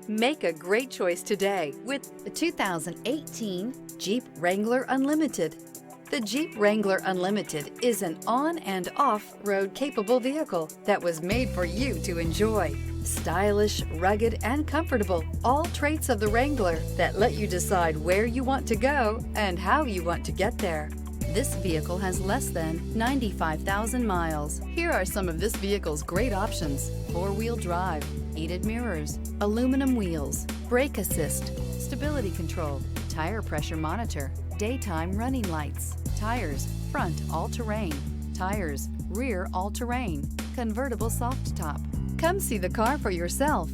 Make a great choice today with the 2018 Jeep Wrangler Unlimited. The Jeep Wrangler Unlimited is an on- and off-road capable vehicle that was made for you to enjoy. Stylish, rugged, and comfortable, all traits of the Wrangler that let you decide where you want to go and how you want to get there. This vehicle has less than 95,000 miles. Here are some of this vehicle's great options: four-wheel drive, heated mirrors, aluminum wheels, brake assist, stability control, tire pressure monitor, daytime running lights, tires, front all-terrain, tires, rear all-terrain, convertible soft top. Come see the car for yourself.